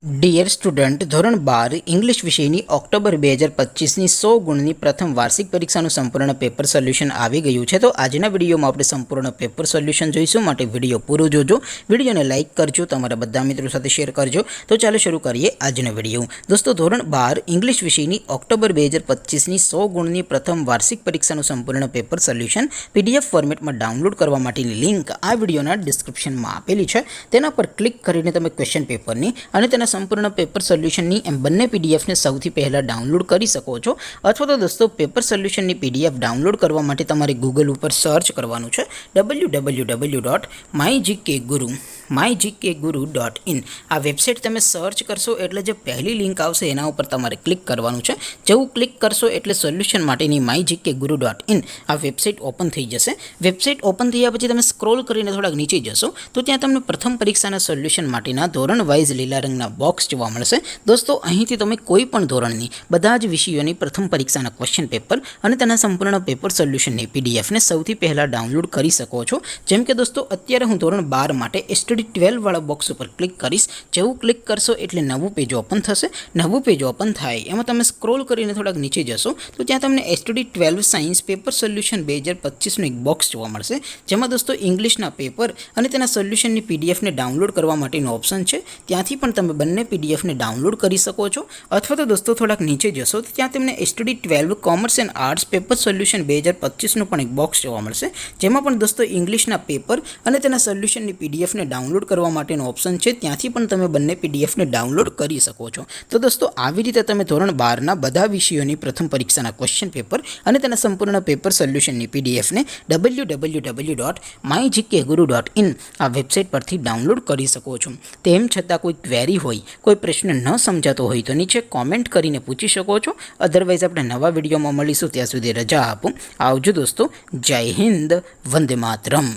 Dear student, ધોરણ 12 English વિષયની October 2025ની 100 ગુણની પ્રથમ વાર્ષિક પરીક્ષાનું સંપૂર્ણ પેપર સોલ્યુશન આવી ગયું છે. તો આજના વિડીયોમાં આપણે સંપૂર્ણ પેપર સોલ્યુશન જોઈશું, માટે વિડીયો પૂરો જોજો. વિડીયોને લાઇક કરજો, તમારા બધા મિત્રો સાથે શેર કરજો. તો ચાલો શરૂ કરીએ આજનો વિડીયો. દોસ્તો, ધોરણ 12 ઇંગ્લિશ વિષયની ઓક્ટોબર 2025ની 100 ગુણની પ્રથમ વાર્ષિક પરીક્ષાનું સંપૂર્ણ પેપર સોલ્યુશન પીડીએફ ફોર્મેટમાં ડાઉનલોડ કરવા માટેની લિંક આ વિડીયોના ડિસ્ક્રિપ્શનમાં આપેલી છે. તેના પર ક્લિક કરીને તમે ક્વેશ્ચન પેપરની અને તેના સંપૂર્ણ પેપર સોલ્યુશનની એમ બંને પીડીએફને સૌથી પહેલાં ડાઉનલોડ કરી શકો છો. અથવા તો દોસ્તો, પેપર સોલ્યુશનની પીડીએફ ડાઉનલોડ કરવા માટે તમારે ગૂગલ ઉપર સર્ચ કરવાનું છે www.mygkguru.in. આ વેબસાઇટ તમે સર્ચ કરશો એટલે જે પહેલી લિંક આવશે એના ઉપર તમારે ક્લિક કરવાનું છે. જેવું ક્લિક કરશો એટલે સોલ્યુશન માટેની mygkguru.in આ વેબસાઇટ ઓપન થઈ જશે. વેબસાઇટ ઓપન થયા પછી તમે સ્ક્રોલ કરીને થોડાક નીચે જશો તો ત્યાં તમને પ્રથમ પરીક્ષાના સોલ્યુશન માટેના ધોરણ વાઇઝ લીલા રંગના બોક્સ જોવા મળશે. દોસ્તો, અહીંથી તમે કોઈ પણ ધોરણની બધા જ વિષયોની પ્રથમ પરીક્ષાના ક્વેશ્ચન પેપર અને તેના સંપૂર્ણ પેપર સોલ્યુશનની પીડીએફને સૌથી પહેલાં ડાઉનલોડ કરી શકો છો. જેમ કે દોસ્તો, અત્યારે હું ધોરણ 12 માટે STD 12 વાળા બોક્સ ઉપર ક્લિક કરીશ. જેવું ક્લિક કરશો એટલે નવું પેજ ઓપન થશે. નવું પેજ ઓપન થાય એમાં તમે સ્ક્રોલ કરીને થોડાક નીચે જશો તો ત્યાં તમને STD 12 સાયન્સ પેપર સોલ્યુશન 2025નું એક બોક્સ જોવા મળશે. જેમાં દોસ્તો ઇંગ્લિશના પેપર અને તેના સોલ્યુશનની પીડીએફને ડાઉનલોડ કરવા માટેનો ઓપ્શન છે. ત્યાંથી પણ તમે બંને પીડીએફને ડાઉનલોડ કરી શકો છો. અથવા તો દોસ્તો થોડાક નીચે જશો તો ત્યાં તમને STD 12 commerce and arts paper solution 2025નું પણ એક બોક્સ જોવા મળશે. જેમાં પણ દોસ્તો ઇંગ્લિશના પેપર અને તેના સોલ્યુશનની પીડીએફને ડાઉનલોડ કરવા માટેનો ઓપ્શન છે. ત્યાંથી પણ તમે બંને પીડીએફને ડાઉનલોડ કરી શકો છો. તો દોસ્તો, આવી રીતે તમે ધોરણ 12ના બધા વિષયોની પ્રથમ પરીક્ષાના ક્વેશ્ચન પેપર અને તેના સંપૂર્ણ પેપર સોલ્યુશનની પીડીએફને www.mygkguru.in આ વેબસાઇટ પરથી ડાઉનલોડ કરી શકો છો. તેમ છતાં કોઈ ક્વેરી હોય, કોઈ પ્રશ્ન ન સમજાતો હોય તો નીચે કોમેન્ટ કરીને પૂછી શકો છો. અધરવાઇઝ આપણે નવા વિડીયોમાં મળીશું. ત્યાં સુધી રજા આપો. આવજો દોસ્તો. જય હિન્દ. વંદે માતરમ.